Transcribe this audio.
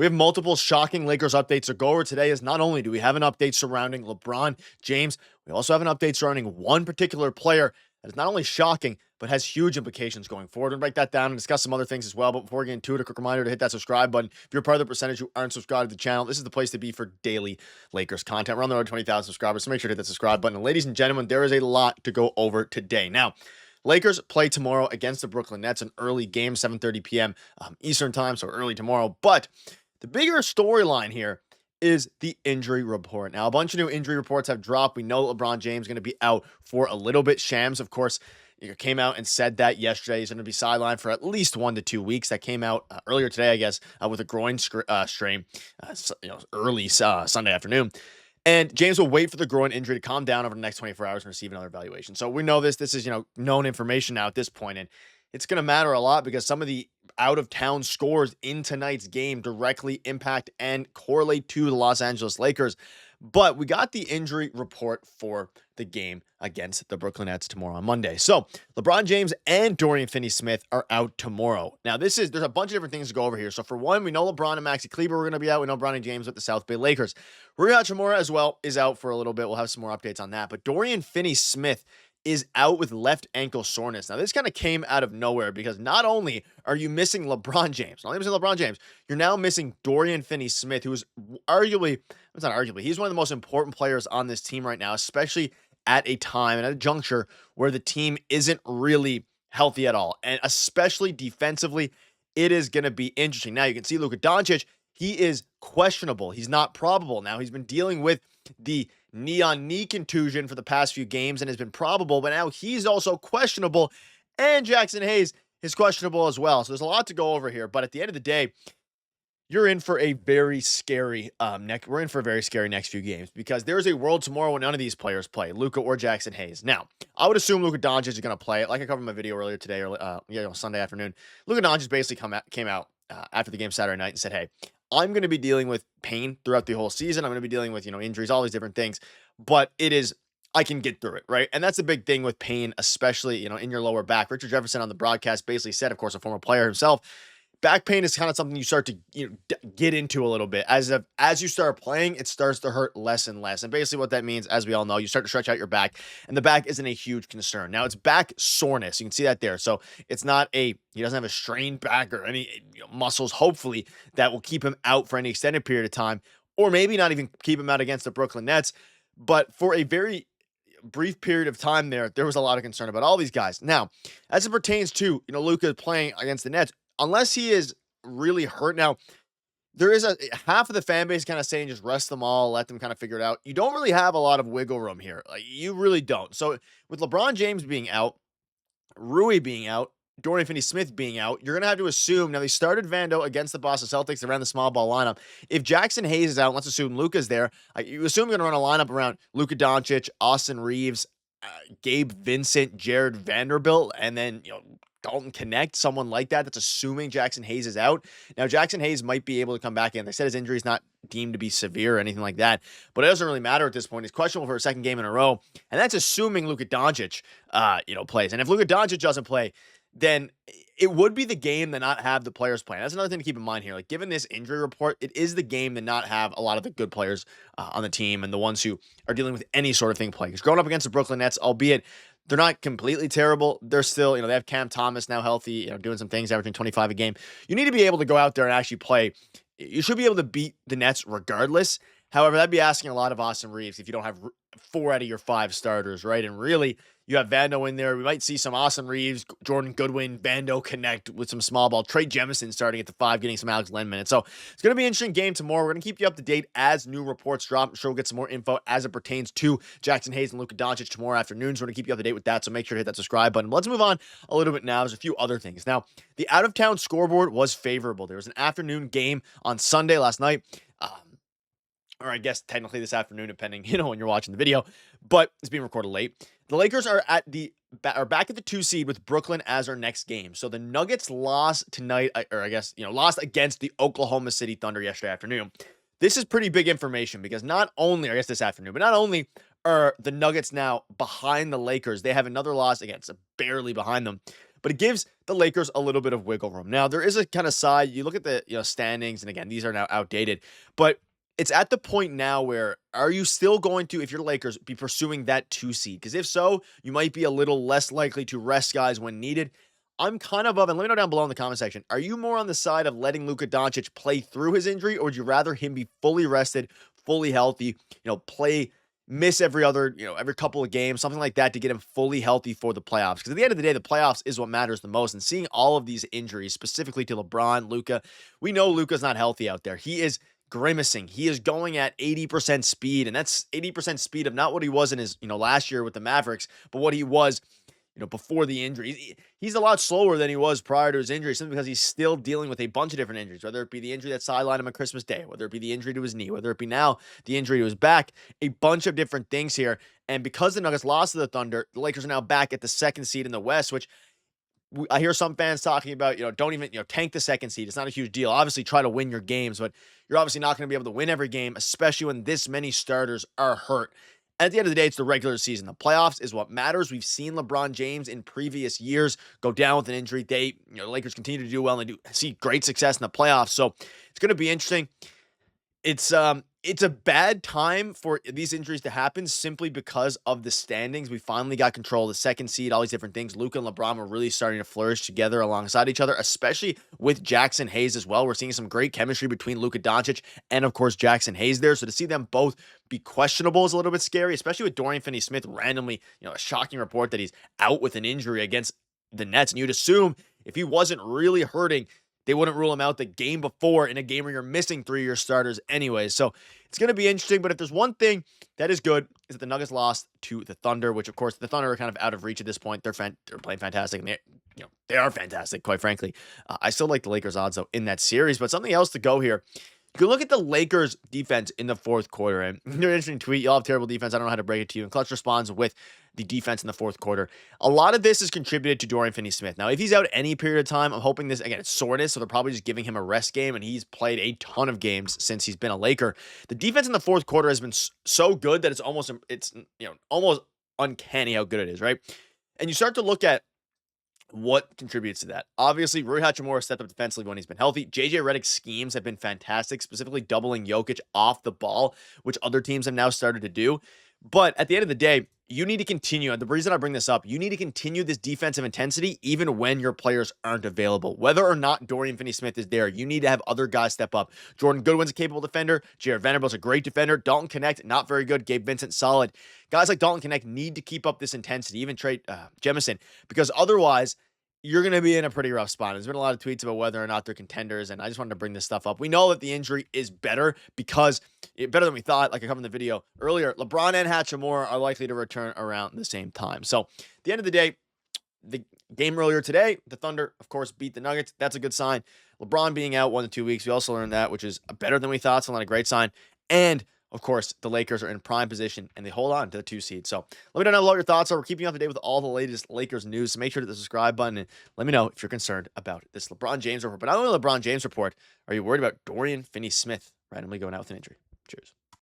We have multiple shocking Lakers updates to go over today, as not only do we have an update surrounding LeBron James, we also have an update surrounding one particular player that is not only shocking, but has huge implications going forward. And break that down and discuss some other things as well. But before we get into it, a quick reminder to hit that subscribe button. If you're part of the percentage who aren't subscribed to the channel, this is the place to be for daily Lakers content. We're on the road to 20,000 subscribers, so make sure to hit that subscribe button. And ladies and gentlemen, there is a lot to go over today. Now, Lakers play tomorrow against the Brooklyn Nets, an early game, 7:30 p.m. Eastern time, so early tomorrow. But the bigger storyline here is the injury report. Now, a bunch of new injury reports have dropped. We know LeBron James is going to be out for a little bit. Shams, of course, came out and said that yesterday. He's going to be sidelined for at least 1 to 2 weeks. That came out earlier today, I guess, with a groin strain, early Sunday afternoon. And James will wait for the groin injury to calm down over the next 24 hours and receive another evaluation. So we know this. This is, known information now at this point. And it's going to matter a lot because some of the out-of-town scores in tonight's game directly impact and correlate to the Los Angeles Lakers. But we got the injury report for the game against the Brooklyn Nets tomorrow on Monday. So LeBron James and Dorian Finney-Smith are out tomorrow. Now, there's a bunch of different things to go over here. So for one, we know LeBron and Maxi Kleber are going to be out. We know Bronny James with the South Bay Lakers. Hachimura as well is out for a little bit. We'll have some more updates on that. But Dorian Finney-Smith is out with left ankle soreness. Now, this kind of came out of nowhere because not only are you missing LeBron James, you're now missing Dorian Finney-Smith, who is he's one of the most important players on this team right now, especially at a time and at a juncture where the team isn't really healthy at all. And especially defensively, it is going to be interesting. Now, you can see Luka Doncic, he is questionable. He's not probable. Now, he's been dealing with the knee contusion for the past few games and has been probable, but now he's also questionable, and Jackson Hayes is questionable as well. So there's a lot to go over here, but at the end of the day, you're in for a very scary next few games because there's a world tomorrow when none of these players play, Luka or Jackson Hayes. Now, I would assume Luka Doncic is going to play it, like I covered in my video earlier today, or Sunday afternoon. Luka Doncic basically came out after the game Saturday night and said, "Hey, I'm going to be dealing with pain throughout the whole season. I'm going to be dealing with, injuries, all these different things, but I can get through it," right? And that's a big thing with pain, especially, in your lower back. Richard Jefferson on the broadcast basically said, of course, a former player himself, back pain is kind of something you start to get into a little bit. As you start playing, it starts to hurt less and less. And basically what that means, as we all know, you start to stretch out your back, and the back isn't a huge concern. Now, it's back soreness. You can see that there. So it's not he doesn't have a strained back or any muscles, hopefully, that will keep him out for any extended period of time, or maybe not even keep him out against the Brooklyn Nets. But for a very brief period of time there was a lot of concern about all these guys. Now, as it pertains to, Luka playing against the Nets, unless he is really hurt. Now, there is a half of the fan base kind of saying just rest them all, let them kind of figure it out. You don't really have a lot of wiggle room here. Like, you really don't. So with LeBron James being out, Rui being out, Dorian Finney-Smith being out, you're going to have to assume, now they started Vando against the Boston Celtics. They ran the small ball lineup. If Jackson Hayes is out, let's assume Luka's there, you assume you're going to run a lineup around Luka Doncic, Austin Reaves, Gabe Vincent, Jared Vanderbilt, and then, Dalton Knecht, someone like that. That's assuming Jackson Hayes is out. Now, Jackson Hayes might be able to come back in. They said his injury is not deemed to be severe or anything like that, but it doesn't really matter at this point. He's questionable for a second game in a row, and that's assuming Luka Doncic, plays. And if Luka Doncic doesn't play, then it would be the game to not have the players playing. That's another thing to keep in mind here. Like, given this injury report, it is the game to not have a lot of the good players on the team and the ones who are dealing with any sort of thing playing. Because going up against the Brooklyn Nets, albeit they're not completely terrible, they're still, they have Cam Thomas now healthy, doing some things, averaging 25 a game. You need to be able to go out there and actually play. You should be able to beat the Nets regardless. However, that'd be asking a lot of Austin Reaves if you don't have 4 out of your 5 starters, right? And really, you have Vando in there. We might see some Austin Reaves, Jordan Goodwin, Vando connect with some small ball. Trey Jemison starting at the 5, getting some Alex Len minutes. So it's going to be an interesting game tomorrow. We're going to keep you up to date as new reports drop. I'm sure we'll get some more info as it pertains to Jackson Hayes and Luka Doncic tomorrow afternoon. So we're going to keep you up to date with that. So make sure to hit that subscribe button. Let's move on a little bit now. There's a few other things. Now, the out-of-town scoreboard was favorable. There was an afternoon game on Sunday last night. Or I guess technically this afternoon, depending, when you're watching the video, but it's being recorded late. The Lakers are back at the 2 seed with Brooklyn as our next game. So the Nuggets lost tonight, lost against the Oklahoma City Thunder yesterday afternoon. This is pretty big information because this afternoon, but not only are the Nuggets now behind the Lakers, they have another loss against, barely behind them, but it gives the Lakers a little bit of wiggle room. Now, there is a kind of side, you look at the standings, and again, these are now outdated, but it's at the point now where are you still going to, if you're the Lakers, be pursuing that 2 seed? Because if so, you might be a little less likely to rest guys when needed. I'm kind of and let me know down below in the comment section. Are you more on the side of letting Luka Doncic play through his injury, or would you rather him be fully rested, fully healthy, miss every other, every couple of games, something like that to get him fully healthy for the playoffs? Because at the end of the day, the playoffs is what matters the most. And seeing all of these injuries, specifically to LeBron, Luka, we know Luka's not healthy out there. He is grimacing. He is going at 80% speed, and that's 80% speed of not what he was in his, last year with the Mavericks, but what he was, before the injury. He's a lot slower than he was prior to his injury, simply because he's still dealing with a bunch of different injuries, whether it be the injury that sidelined him on Christmas Day, whether it be the injury to his knee, whether it be now the injury to his back, a bunch of different things here. And because the Nuggets lost to the Thunder, the Lakers are now back at the 2nd seed in the West, which I hear some fans talking about, don't even, tank the 2nd seed. It's not a huge deal. Obviously, try to win your games, but you're obviously not going to be able to win every game, especially when this many starters are hurt. And at the end of the day, it's the regular season. The playoffs is what matters. We've seen LeBron James in previous years go down with an injury. The Lakers continue to do well, and they do see great success in the playoffs. So it's going to be interesting. It's a bad time for these injuries to happen simply because of the standings. We finally got control of the 2nd seed, all these different things. Luka and LeBron are really starting to flourish together alongside each other, especially with Jackson Hayes as well. We're seeing some great chemistry between Luka Doncic and, of course, Jackson Hayes there. So to see them both be questionable is a little bit scary, especially with Dorian Finney-Smith randomly, a shocking report that he's out with an injury against the Nets. And you'd assume if he wasn't really hurting, they wouldn't rule him out the game before in a game where you're missing 3 of your starters anyway. So it's going to be interesting. But if there's one thing that is good, is that the Nuggets lost to the Thunder, which, of course, the Thunder are kind of out of reach at this point. They're playing fantastic, and they are fantastic, quite frankly. I still like the Lakers' odds, though, in that series. But something else to go here. You can look at the Lakers' defense in the 4th quarter, and an interesting tweet. You'll have terrible defense. I don't know how to break it to you. And Clutch responds with the defense in the 4th quarter. A lot of this is contributed to Dorian Finney-Smith. Now, if he's out any period of time, I'm hoping this, again, it's soreness, so they're probably just giving him a rest game, and he's played a ton of games since he's been a Laker. The defense in the 4th quarter has been so good that it's almost uncanny how good it is, right? And you start to look at what contributes to that. Obviously, Rui Hachimura stepped up defensively when he's been healthy. Redick's schemes have been fantastic, specifically doubling Jokic off the ball, which other teams have now started to do. But at the end of the day, you need to continue. And the reason I bring this up, you need to continue this defensive intensity even when your players aren't available. Whether or not Dorian Finney-Smith is there, you need to have other guys step up. Jordan Goodwin's a capable defender. Jared Vanderbilt's a great defender. Dalton Knecht, not very good. Gabe Vincent, solid. Guys like Dalton Knecht need to keep up this intensity, even Trey Jemison, because otherwise, you're going to be in a pretty rough spot. There's been a lot of tweets about whether or not they're contenders, and I just wanted to bring this stuff up. We know that the injury is better better than we thought, like I covered in the video earlier. LeBron and Hachimura are likely to return around the same time. So, at the end of the day, the game earlier today, the Thunder, of course, beat the Nuggets. That's a good sign. LeBron being out 1 to 2 weeks, we also learned that, which is better than we thought, so not a great sign. And of course, the Lakers are in prime position, and they hold on to the 2 seed. So let me know what your thoughts are. We're keeping you up to date with all the latest Lakers news, so make sure to hit the subscribe button, and let me know if you're concerned about this LeBron James report. But not only LeBron James report, are you worried about Dorian Finney-Smith randomly going out with an injury? Cheers.